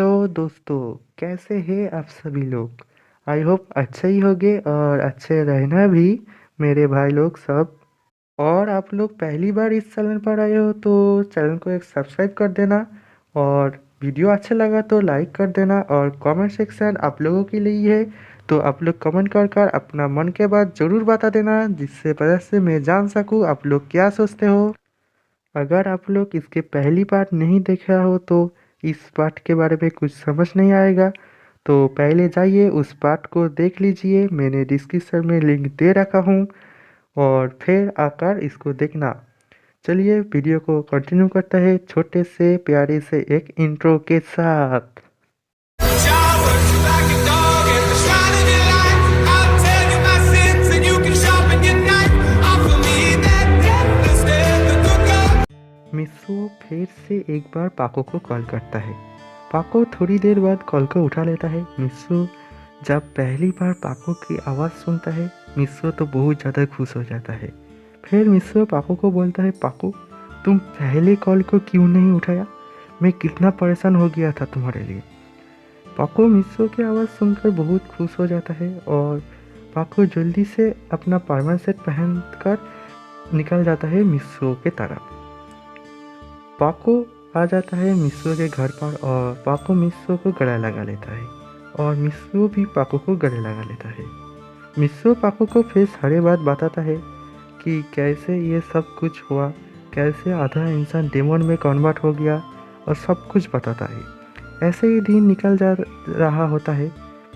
Hello दोस्तों, कैसे हैं आप सभी लोग। आई होप अच्छे ही होंगे और अच्छे रहना भी मेरे भाई लोग सब। और आप लोग पहली बार इस चैनल पर आए हो तो चैनल को एक सब्सक्राइब कर देना। और वीडियो अच्छा लगा तो लाइक कर देना। और कमेंट सेक्शन आप लोगों के लिए ही है, तो आप लोग कमेंट कर कर अपना मन के बात ज़रूर बता देना, जिससे वजह से मैं जान सकूँ आप लोग क्या सोचते हो। अगर आप लोग इसके पहली पार्ट नहीं देखा हो तो इस पार्ट के बारे में कुछ समझ नहीं आएगा, तो पहले जाइए उस पार्ट को देख लीजिए। मैंने डिस्क्रिप्शन में लिंक दे रखा हूँ और फिर आकर इसको देखना। चलिए वीडियो को कंटिन्यू करता है छोटे से प्यारे से एक इंट्रो के साथ। Showers like a dog at the shrine of your life. I'll tell you my sins and you can sharpen your knife. Offer me that death instead of cook. मिस्सू फिर से एक बार पाको को कॉल करता है। पाको थोड़ी देर बाद कॉल को उठा लेता है। मिस्सू जब पहली बार पाको की आवाज़ सुनता है, मिस्सू तो बहुत ज़्यादा खुश हो जाता है। फिर मिस्सू पाको को बोलता है, पाको तुम पहले कॉल को क्यों नहीं उठाया, मैं कितना परेशान हो गया था तुम्हारे लिए। पाको मिस्सू की आवाज़ सुनकर बहुत खुश हो जाता है और पाको जल्दी से अपना पार्मा सेट पहन कर निकल जाता है मिस्सू के तरफ। पाको आ जाता है मिस्सू के घर पर और पाको मिस्सू को गला लगा लेता है और मिस्सू भी पाको को गले लगा लेता है। मिस्सू पाको को फिर सारे बात बताता है कि कैसे ये सब कुछ हुआ, कैसे आधा इंसान डेमन में कन्वर्ट हो गया और सब कुछ बताता है। ऐसे ही दिन निकल जा रहा होता है।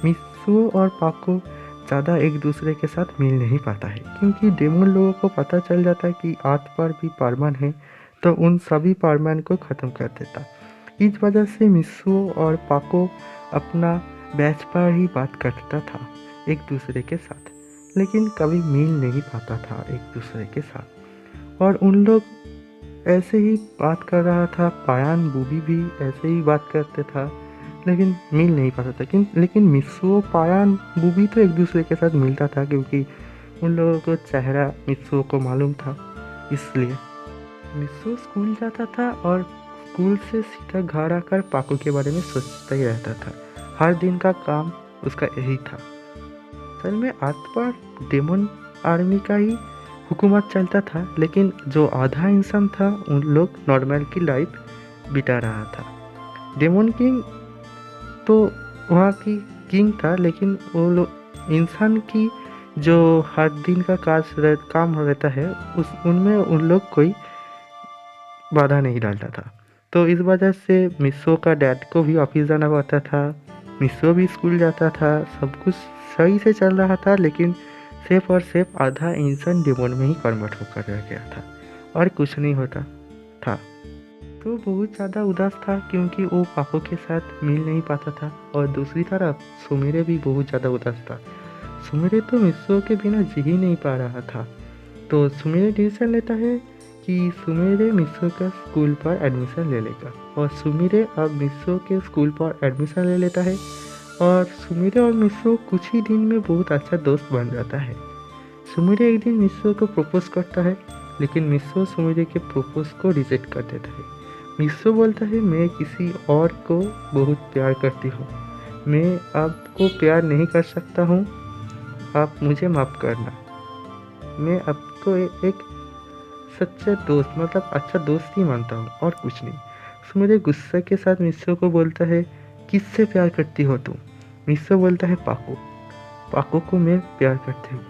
मिस्सू और पाको ज़्यादा एक दूसरे के साथ मिल नहीं पाता है, क्योंकि डेमन लोगों को पता चल जाता है कि आर्थ पर भी पारमान है, तो उन सभी पारमान को ख़त्म कर देता। इस वजह से मिस्सू और पाको अपना बैच पर ही बात करता था एक दूसरे के साथ, लेकिन कभी मिल नहीं पाता था एक दूसरे के साथ। और उन लोग ऐसे ही बात कर रहा था, पायान बूबी भी ऐसे ही बात करते था, लेकिन मिल नहीं पाता था। लेकिन मिस्सू पायान बूबी तो एक दूसरे के साथ मिलता था, क्योंकि उन लोगों को चेहरा मिस्सू को मालूम था। इसलिए मिस्सू स्कूल जाता था और स्कूल से सीधा घर आकर पाको के बारे में सोचता ही रहता था। हर दिन का काम उसका यही था। असल में अर्थ पर डेमन आर्मी का ही हुकूमत चलता था, लेकिन जो आधा इंसान था उन लोग नॉर्मल की लाइफ बिता रहा था। डेमन किंग तो वहाँ की किंग था, लेकिन वो लोग इंसान की जो हर दिन का काम रहता है उनमें उन लोग कोई बाधा नहीं डालता था। तो इस वजह से मिस्सो का डैड को भी ऑफिस जाना पड़ता था, मिस्सो भी स्कूल जाता था, सब कुछ सही से चल रहा था। लेकिन सिर्फ और सिर्फ आधा इंसान डेमन में ही कन्वर्ट होकर रह गया था और कुछ नहीं होता था। तो बहुत ज़्यादा उदास था, क्योंकि वो पाको के साथ मिल नहीं पाता था। और दूसरी तरफ सुमिरे भी बहुत ज़्यादा उदास था। सुमिरे तो मिस्सो के बिना जी ही नहीं पा रहा था। तो सुमिरे डिसीजन लेता है कि सुमिरे मिस्सो का स्कूल पर एडमिशन ले लेगा, और सुमिरे अब मिस्सो के स्कूल पर एडमिशन ले लेता है। और सुमिरे और मिस्सो कुछ ही दिन में बहुत अच्छा दोस्त बन जाता है। सुमिरे एक दिन मिस्सो को प्रपोज करता है, लेकिन मिस्सो सुमिरे के प्रपोज को रिजेक्ट कर देता है। मिस्सो बोलता है, मैं किसी और को बहुत प्यार करती हूँ, मैं आपको प्यार नहीं कर सकता हूँ, आप मुझे माफ़ करना, मैं आपको एक सच्चा दोस्त मतलब अच्छा दोस्त ही मानता हूँ और कुछ नहीं। सुमिरे गुस्से के साथ मिस्सो को बोलता है, किससे प्यार करती हो तुम। मिस्सो बोलता है, पाको, पाको को मैं प्यार करती हूँ,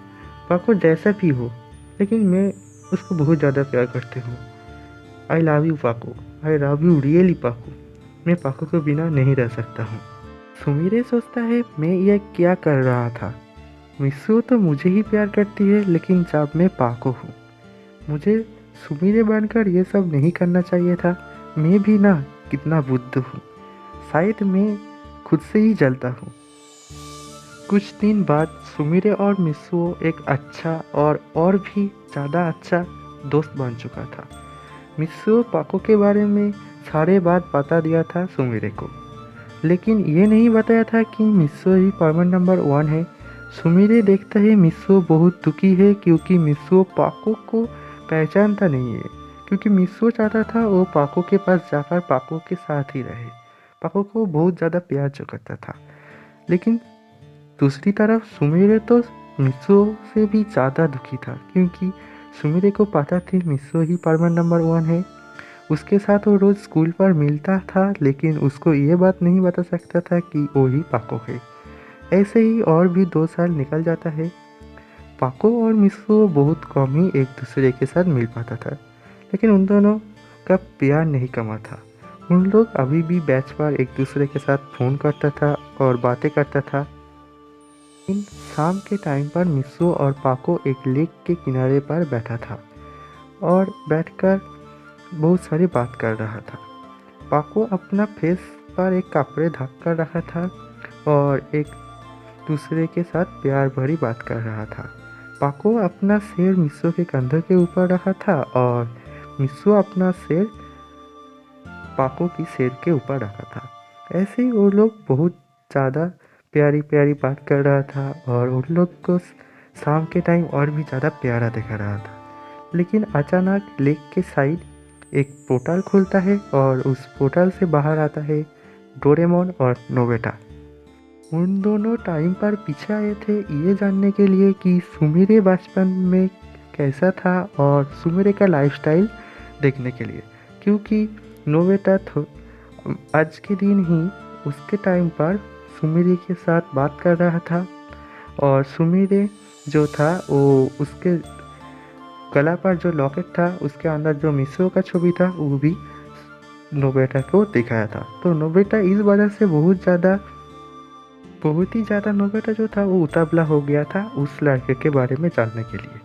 पाको जैसा भी हो, लेकिन मैं उसको बहुत ज़्यादा प्यार करती हूँ। आई लव यू पाको, आई लव यू रियली पाको, मैं पाको के बिना नहीं रह सकता हूँ। सुमिरे सोचता है, मैं यह क्या कर रहा था, मिस्सो तो मुझे ही प्यार करती है, लेकिन जब मैं पाको हूँ मुझे सुमिरे बनकर ये सब नहीं करना चाहिए था। मैं भी ना कितना बुद्धू हूँ, शायद मैं खुद से ही जलता हूँ। कुछ दिन बाद सुमिरे और मिस्सू एक अच्छा और भी ज़्यादा अच्छा दोस्त बन चुका था। मिस्सू पाको के बारे में सारे बात बता दिया था सुमिरे को, लेकिन ये नहीं बताया था कि मिस्सू ही परमानेंट नंबर 1 है। सुमिरे देखता है मिस्सू बहुत दुखी है, क्योंकि मिस्सू पाको को पहचानता नहीं है, क्योंकि मिस्सू चाहता था वो पाको के पास जाकर पाको के साथ ही रहे। पाको को बहुत ज़्यादा प्यार जो करता था। लेकिन दूसरी तरफ सुमिरे तो मिसो से भी ज़्यादा दुखी था, क्योंकि सुमिरे को पता थी मिसो ही परमानेंट नंबर 1 है। उसके साथ वो रोज़ स्कूल पर मिलता था, लेकिन उसको ये बात नहीं बता सकता था कि वो ही पाको है। ऐसे ही और भी 2 साल निकल जाता है। पाको और मिसो बहुत कम ही एक दूसरे के साथ मिल पाता था, लेकिन उन दोनों का प्यार नहीं कमा था। उन लोग अभी भी बैच पर एक दूसरे के साथ फ़ोन करता था और बातें करता था। इन शाम के टाइम पर मिसो और पाको एक लेक के किनारे पर बैठा था और बैठकर बहुत सारी बात कर रहा था। पाको अपना फेस पर एक कपड़े ढक कर रखा था और एक दूसरे के साथ प्यार भरी बात कर रहा था। पाको अपना सिर मिसो के कंधे के ऊपर रखा था और मिसो अपना सिर पाको की सिर के ऊपर रखा था। ऐसे ही वो लोग बहुत ज़्यादा प्यारी प्यारी बात कर रहा था और उन लोग को शाम के टाइम और भी ज़्यादा प्यारा दिखा रहा था। लेकिन अचानक लेक के साइड एक पोर्टल खुलता है और उस पोर्टल से बाहर आता है डोरेमोन और नोबिता। उन दोनों टाइम पर पीछे आए थे ये जानने के लिए कि सुमिरे बचपन में कैसा था और सुमिरे का लाइफस्टाइल देखने के लिए, क्योंकि नोबिता आज के दिन ही उसके टाइम पर सुमिरे के साथ बात कर रहा था और सुमिरे जो था वो उसके गला पर जो लॉकेट था उसके अंदर जो मिसो का छवि था वो भी नोबिता को दिखाया था। तो नोबिता इस वजह से बहुत ही ज़्यादा नोबिता जो था वो उतावला हो गया था उस लड़के के बारे में जानने के लिए।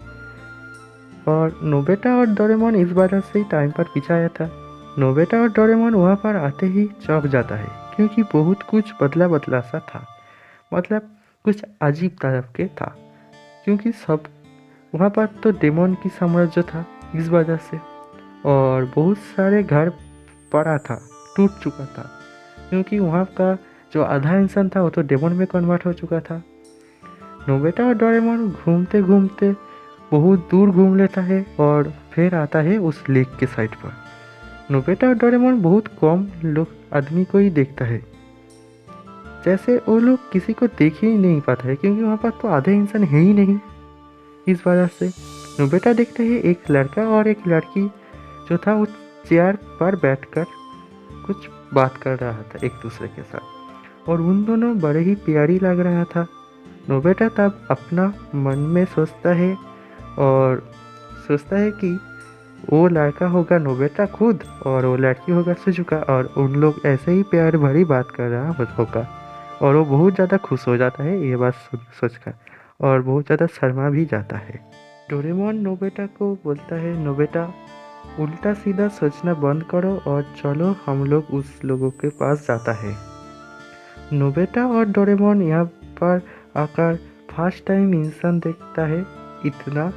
और नोबिता और डोरेमोन इस वजह से टाइम पर पीछे आया था। नोबिता और डोरेमोन वहाँ पर आते ही चौंक जाता है, क्योंकि बहुत कुछ बदला बदला सा था, मतलब कुछ अजीब तरफ के था, क्योंकि सब वहाँ पर तो डेमन की साम्राज्य था इस वजह से, और बहुत सारे घर पड़ा था, टूट चुका था, क्योंकि वहाँ का जो आधा इंसान था वो तो डेमन में कन्वर्ट हो चुका था। नोबिता और डोरेमोन घूमते घूमते बहुत दूर घूम लेता है और फिर आता है उस लेक के साइड पर। नोबिता और डोरेमोन बहुत कम लोग आदमी को ही देखता है, जैसे वो लोग किसी को देख ही नहीं पाता है, क्योंकि वहाँ पर तो आधे इंसान है ही नहीं। इस वजह से नोबिता देखते हैं एक लड़का और एक लड़की जो था उस चेयर पर बैठकर कुछ बात कर रहा था एक दूसरे के साथ, और उन दोनों बड़े ही प्यारी लग रहा था। नोबिता तब अपना मन में सोचता है कि वो लड़का होगा नोबिता खुद और वो लड़की होगा सुजुका, और उन लोग ऐसे ही प्यार भरी बात कर रहा होगा, और वो बहुत ज़्यादा खुश हो जाता है ये बात सोचकर, और बहुत ज़्यादा शर्मा भी जाता है। डोरेमोन नोबिता को बोलता है, नोबिता उल्टा सीधा सोचना बंद करो और चलो हम लोग उस लोगों के पास जाता है। नोबिता और डोरेमोन यहाँ पर आकर फर्स्ट टाइम इंसान देखता है इतना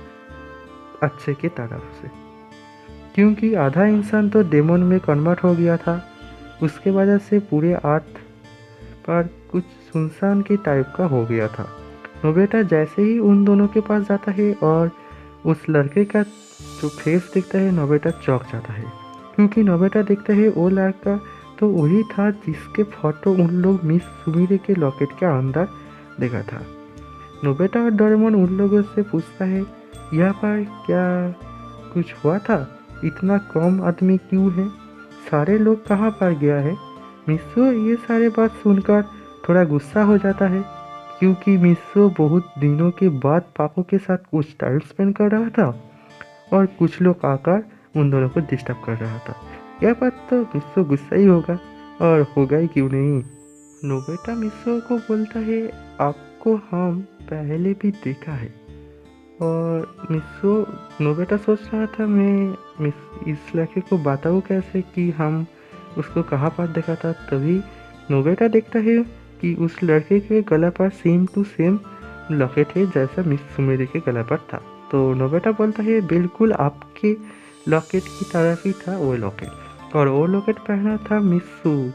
अच्छे की तरफ से, क्योंकि आधा इंसान तो डेमन में कन्वर्ट हो गया था। उसके वजह से पूरे अर्थ पर कुछ सुनसान की टाइप का हो गया था। नोबिता जैसे ही उन दोनों के पास जाता है और उस लड़के का जो फेस दिखता है, नोबिता चौंक जाता है, क्योंकि नोबिता देखता है वो लड़का तो वही था जिसके फोटो उन लोग मिस सुमिरे के लॉकेट के अंदर देखा था। नोबिता और डोरेमोन उन लोगों से पूछता है यहाँ पर क्या कुछ हुआ था, इतना कम आदमी क्यों है, सारे लोग कहाँ पर गया है। मिसो ये सारे बात सुनकर थोड़ा गुस्सा हो जाता है, क्योंकि मिसो बहुत दिनों के बाद पाको के साथ कुछ टाइम स्पेंड कर रहा था और कुछ लोग आकर उन दोनों को डिस्टर्ब कर रहा था। यह बात तो मिसो गुस्सा ही होगा, और होगा ही क्यों नहीं। नोबिता मिसो को बोलता है आपको हम पहले भी देखा है, और नोबिता सोच रहा था मैं इस लड़के को बताऊँ कैसे कि हम उसको कहाँ पर देखा था। तभी नोबिता देखता है कि उस लड़के के गला पर सेम टू सेम लॉकेट है जैसा मिस सुमिरे के गला पर था। तो नोबिता बोलता है बिल्कुल आपके लॉकेट की तरह ही था वो लॉकेट, और वो लॉकेट पहना था मिसू।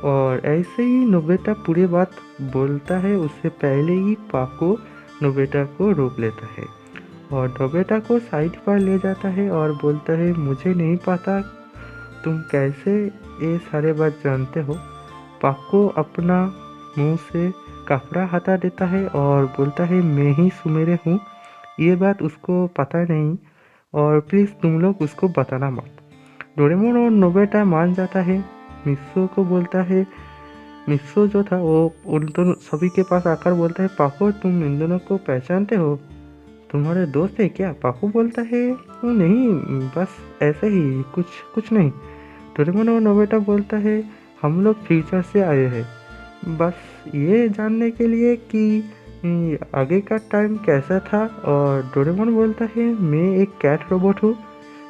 और ऐसे ही नोबिता पूरी बात बोलता है, उससे पहले ही पाको नोबिता को रोक लेता है और नोबिता को साइड पर ले जाता है और बोलता है मुझे नहीं पता तुम कैसे ये सारे बात जानते हो, पाको अपना मुंह से कपड़ा हटा देता है और बोलता है मैं ही सुमेरे हूँ, ये बात उसको पता नहीं और प्लीज़ तुम लोग उसको बताना मत। डोरेमोन और नोबिता मान जाता है। मित्सुओ को बोलता है, मित्सुओ जो था वो उन दोनों सभी के पास आकर बोलता है पाको तुम इन दोनों को पहचानते हो, तुम्हारे दोस्त है क्या? पाको बोलता है "वो नहीं, बस ऐसे ही कुछ कुछ नहीं"। डोरेमोन और नोबिता बोलता है हम लोग फ्यूचर से आए हैं बस ये जानने के लिए कि आगे का टाइम कैसा था। और डोरेमोन बोलता है मैं एक कैट रोबोट हूँ।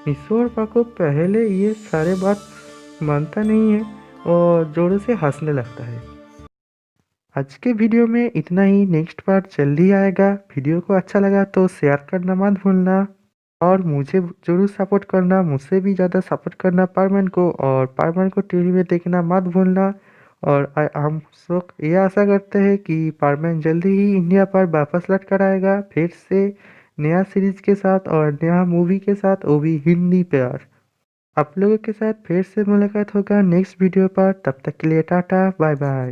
मित्सुओ और पाको पहले ये सारे बात मानता नहीं है और जोरों से हंसने लगता है। आज के वीडियो में इतना ही, नेक्स्ट पार्ट जल्दी आएगा। वीडियो को अच्छा लगा तो शेयर करना मत भूलना और मुझे ज़रूर सपोर्ट करना, मुझसे भी ज़्यादा सपोर्ट करना पारमैन को, और पारमैन को टीवी में देखना मत भूलना। और हम सब ये आशा करते हैं कि पारमैन जल्दी ही इंडिया पर वापस लौट कर आएगा फिर से नया सीरीज के साथ और नया मूवी के साथ, वो भी हिंदी पर। आप लोगों के साथ फिर से मुलाकात होगा नेक्स्ट वीडियो पर। तब तक के लिए टाटा बाय बाय।